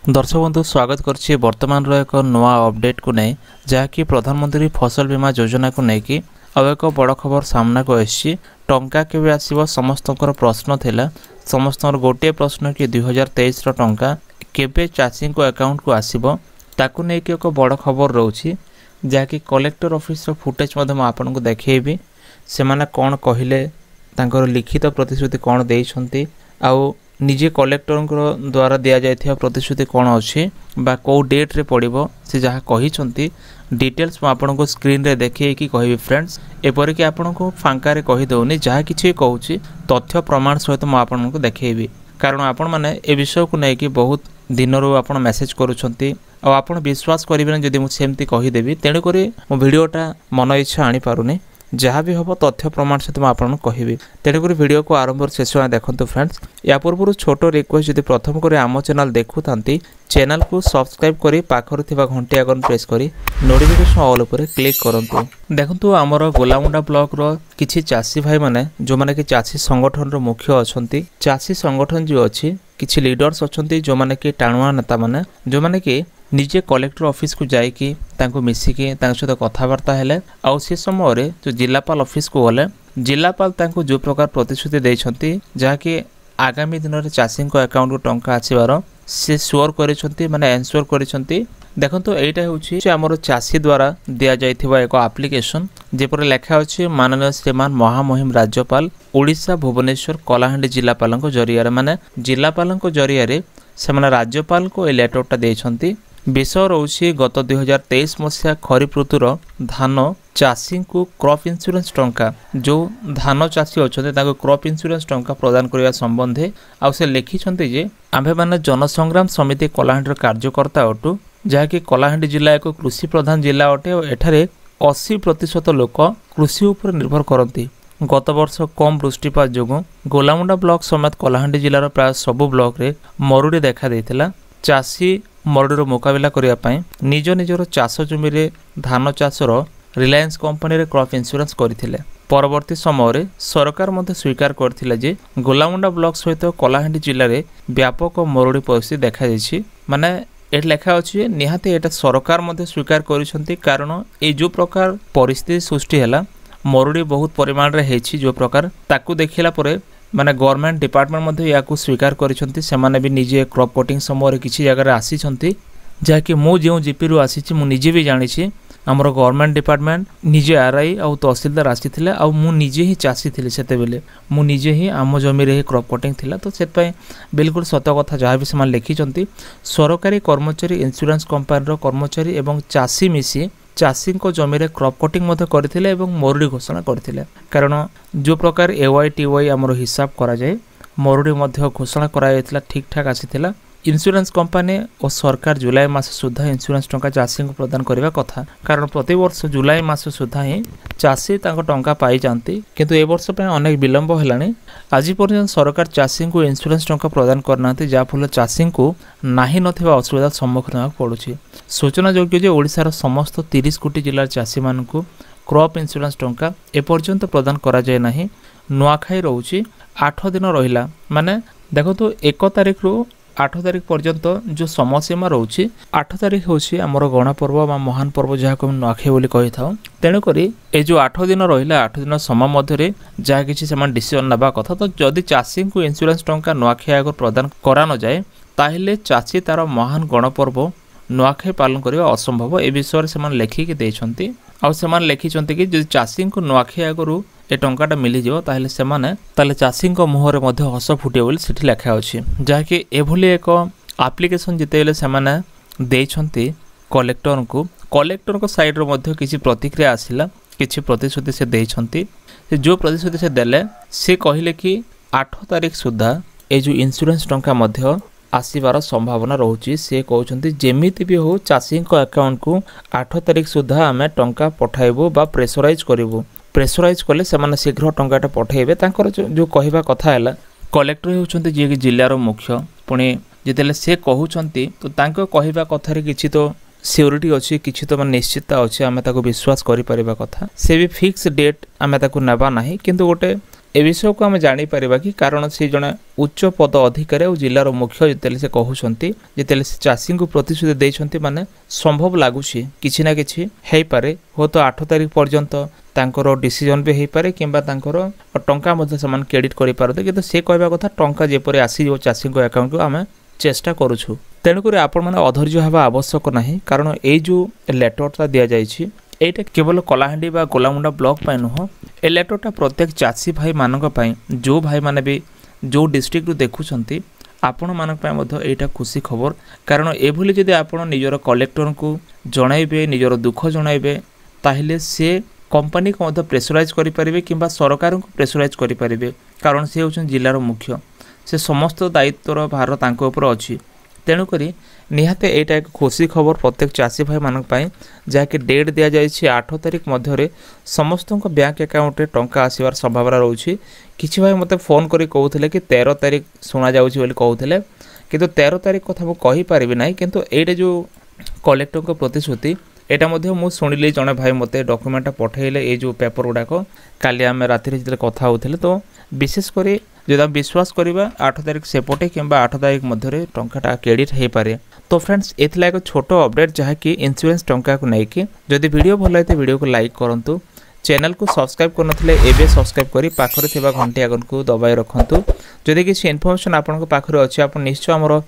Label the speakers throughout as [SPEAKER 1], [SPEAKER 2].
[SPEAKER 1] दर्शक बंधु स्वागत करछि वर्तमान एक नवा अपडेट को नहीं जहाँकि प्रधानमंत्री फसल बीमा योजना को लेकिन अब एक बड़ खबर सामना को आसी टंका केवे आसीबो समस्तकर प्रश्न थिला समस्तकर गोटे प्रश्न कि 2023 रो टंका केवे चाषी को अकाउंट को आसीबो ताकू नै कि एक बड़ खबर रहउछि जहाँकि कलेक्टर ऑफिस रो फुटेज मधे म आपन को देखैबी से माने कोन कहिले तांकर लिखित प्रतिश्रुति कोन देइछंती आउ निजे कलेक्टर द्वारा दि जाइथिया प्रतिश्रुति कौन अच्छी बा कौ डेट रे पड़िबो से जहाँ कही डिटेल्स मैं आपन को स्क्रीन रे देखे कि कहबी फ्रेंड्स एपरिक आपन को फांका रे कहि दउनी जहाँ किछि कहूछि तथ्य प्रमाण सहित मैं आपन को देखैबी कारण आपण माने ए विषय को नै कि बहुत दिन रो आपन मेसेज करूछंती आ आपन विश्वास करिबे जदि मु सेमती कहि देबी तेनु करी मो वीडियोटा मन इच्छा आनी पारुनी जहाँ भी हम तथ्य प्रमाण सहित मुझे कहबी तेणुक वीडियो को आरंभ शेष देखते फ्रेंड्स या पूर्व छोट रिक्वेस्ट जब प्रथम कर आम चैनल देखु चैनल को सब्सक्राइब करी पाखर थिबा घंटी आइकन प्रेस करी नोटिफिकेशन ऑल पर क्लिक करंतु देखंतु हमर गोलामुंडा ब्लॉक रो किछि चासी भाई माने जो माने कि चासी संगठन रो मुख्य अछंती चासी संगठन जो अछि किछि लीडर्स अछंती जो माने कि टाणुआ नेता माने जो माने कि निजे कलेक्टर ऑफिस को जाइकी तांको मिसिकी तांको सहित कथबार्ता हेले आउ से समय रे जो जिलापाल ऑफिस को गले जिलापाल तांको जो प्रकार प्रतिश्रुति देइछंती जाके आगामी दिन रे चाषी को अकाउंट को टंका आसीबार से श्योर करिसंती माने एन्श्योर करिसंती देखंतु एटा होछि जे हमर चाषी द्वारा दिया जाइथिबा एक एप्लिकेशन जेपर लेखा अछि माननीय श्रीमान महामहिम राज्यपाल ओडिशा भुवनेश्वर कलाहांडी जिलापाल जरिया माने जिलापाल जरिया से माने राज्यपाल को ए लेटरटा देइछंती विषय रोचे गत 2023 मसीहा खरीफ ऋतुर धान चाषी को क्रॉप इंश्योरेंस टंका जो धान चाषी अच्छा क्रॉप इंश्योरेंस टंका प्रदान करने संबंधे आउ से लिखिं जे आम्भे माने जनसंग्राम समिति कलाहांडी कार्यकर्ता अटू जहाँकि कलाहांडी जिला एक कृषि प्रधान जिला अटे और एठारे 80% लोक कृषि उपर निर्भर करती गत वर्ष कम वृष्टिपात जो गोलामुंडा ब्लॉक समेत कलाहांडी जिलार प्राय सबु ब्लॉक रे मरुड़ी देखा देइथिला चाषी मरुड़ीर मुकाबला करिया पई निज निजर चाष जमी रे धान चाषर रिलायंस कंपनी रे क्रॉप इंश्योरेंस करथिले परवर्ती समय रे सरकार मध्य स्वीकार करथिले जे गोलामुंडा ब्लॉक सहित कलाहांडी जिले में व्यापक मरुड़ी परिस्थिति देखा जायछि माने एट लेखा अच्छी निहाती एटा सरकार मध्य स्वीकार करिसंती कारण ए जो प्रकार परिस्थिति सृष्टि हैला मरुड़ी बहुत परिमाण रे हेछि जो प्रकार ताकू देखिला परे माने गवर्नमेंट डिपार्टमेंट मध्य याकू स्वीकार करिसंती सेमाने भी निजे क्रॉप कटिंग समय किछि जगह रे आसीसंती जाकि मु जेउ जीपी रु आसीछि मु निजे भी जानिछि हमर गवर्नमेंट डिपार्टमेंट निजे आरआई आउ तहसीलदार आसीथिले आउ मु निजे ही चासी थिले सेते बेले मु निजे ही आम जमी रे क्रॉप कटिंग थिला तो सेत पय बिल्कुल सत कथा जहाँ भी समान लिखिसंती सरकारी कर्मचारी इंश्योरेंस कंपनी रो कर्मचारी एवं चासी मिसी चाषी जमी रे क्रॉप कटिंग मध्य करथिले एवं मरुड़ी घोषणा करथिले कारण जो प्रकार एवाईटीवाई आमर हिसाब करा जाए मरुड़ी मध्य घोषणा करा जायतिला ठीक ठाक आसीथिला इंश्योरेंस कंपनी और सरकार जुलाई मास सुधा इंश्योरेंस टंका चाषी को प्रदान करबा कथा कारण प्रति वर्ष जुलाई मास सुधा ही चाषी तांको टंका पाई जानती किंतु ए वर्ष पे अनेक विलंब हेलानी आज पर्यंत सरकार चाषी को इंश्योरेंस टंका प्रदान करना जहाँ फल चाषी को नाही नथिबा असुविधा सम्मुखीन होगा पड़ुछि सूचना योग्य जे ओडिशार समस्त 30 कोटी जिलार चाषी मानकु क्रॉप इंश्योरेंस टंका एपर्यंत प्रदान करा जाय नाही नुआखाई रहउछि 8 दिन रहिला माने देखो तो 1 तारिख रु 8 तारिख पर्यंत जो समय सीमा रोचे 8 तारिख होछि हमर गणपर्व बा महान पर्व जहाँ को नुआखाई बोली कहि थाउ तेणु करी ए जो 8 दिन रहिला 8 दिन समय मध्य जहाँ किछि समान डिसीजन नबा कथा तो जदि चाषी को इंश्योरेंस टंका नुआखाई आगर प्रदान करा न जाए ताहिले चाषी तार महान गणपर्व नुआखाई पालन करबा असंभव ए विषय से मान लेखिक देइछंती आ से मान लेखिछंती कि जदि चाषी को नुआखाई आगरु ए टंकाटा मिली जिवो ताहिले सेमाने ताले चाषी मुहर मध्य हस फुटे बोली सेठी लेखा अछि जहाँकि एभली एक एप्लिकेशन जितेले सेमाने देइछंती कलेक्टर को साइड रो मध्य किछि प्रतिक्रिया आसिला किछि प्रतिश्रुति से देइछंती जो प्रतिश्रुति से देले से कहिले कि 8 तारिख सुधा ए जो इंश्योरेंस टंका मध्य आसीबार संभावना रोची से कहउछंती जेमिति भी हो चाषी अकाउंट को 8 तारिख सुधा आमे टंका पठाइबो बा प्रेशराइज करिवो प्रेशराइज कले से शीघ्र टंकाटा पठेबे तांकर जो कहवा कथा है कलेक्टर होउछंती जे जिल्लार मुख्य पुणी जितेले से कहउछंती तो तांको कहवा कथारे किछि तो सिक्योरिटी अच्छी किछि तो निश्चितता अच्छी आमे ताको विश्वास करि परिबा कथा से भी फिक्स डेट आमे ताको नेबा नाही किंतु गोटे ए विषय को आम जापर कि कारण से जड़े उच्च पद अधिकारी और जिलार मुख्य जिते से कहते जिते से चाषी को प्रतिश्रुति देते माने संभव लगुच कि ना कि पारे हो तो 8 तारिख पर्यंत तांकर डिसीजन भी हो पारे कि टंका क्रेडिट कर पारते कि से कहवा कथा टंका जेपरी आसी चाषी अकाउंट को आम चेष्टा करुछु। तेणुक आपण मैंने अधैर्य हवा आवश्यक नहीं कारण ये जो लेटरटा दि जाइए एटा केवल कलाहांडी बा गोलामुंडा ब्लॉक पर नुह ए लेटरटा प्रत्येक चाषी भाई मानक पई जो भाई माने भी जो डिस्ट्रिक्ट रु देखुछंती आपण मानक पई मध्य एटा खुशी खबर कारण एभली जदि आपण निजर कलेक्टर को जणाइबे निजर दुख जणाइबे ताहिले से कंपनी को मध्य प्रेसराइज करि परिबे किंबा सरकार को प्रेसराइज करि परिबे कारण से होछन जिल्लार मुख्य से समस्त दायित्वर भार तांको ऊपर अछि। तेणुक निहाते एटा एक खुशी खबर प्रत्येक चाषी भाई मानक पाई जहाँकि डेट दि जाइए 8 तारिख मध्य समस्त बैंक अकाउंट रे टंका आसबार संभावना रोचे। किछि भाई मते फोन करी कहउथिले कि 13 तारिख सुना जाउछि बोली कहउथिले किंतु 13 तारिख कथा मु कहि पारिबि नाही किंतु एटा जो कलेक्टर को प्रतिश्रुति एटा मध्य मु सुनिले जने भाई मते डॉक्यूमेंट पठेइले ए जो पेपर गुडाको काली आमे राति रे कथा होथिले तो विशेष करी जदि विश्वास करवा 8 तारिख सेपटे कि 8 तारिख मध्य टंकाटा क्रेडिट हो पारे। तो फ्रेंड्स एथला एक छोट अपडेट जहाँकि इंश्योरेंस टंका को लेकिन जदि वीडियो भल लगे वीडियो को लाइक करूँ चैनल को सब्सक्राइब करनथिले एबे सब्सक्राइब करी पाखरे थिबा घंटी आगन को दबाई रखंतु। जदि किसी इन्फॉर्मेशन आपन पाखरे अछि आपन निश्चय हमर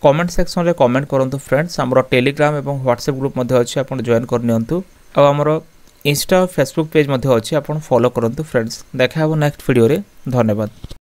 [SPEAKER 1] कमेंट सेक्शन रे कमेंट करंतु। फ्रेंड्स हमर टेलीग्राम एवं व्हाट्सएप ग्रुप मध्ये अछि आपन जॉइन करनियंतु और हमर इंस्टा फेसबुक पेज मध्ये अछि आपन फॉलो करंतु। फ्रेंड्स देखा हो नेक्स्ट वीडियो रे धन्यवाद।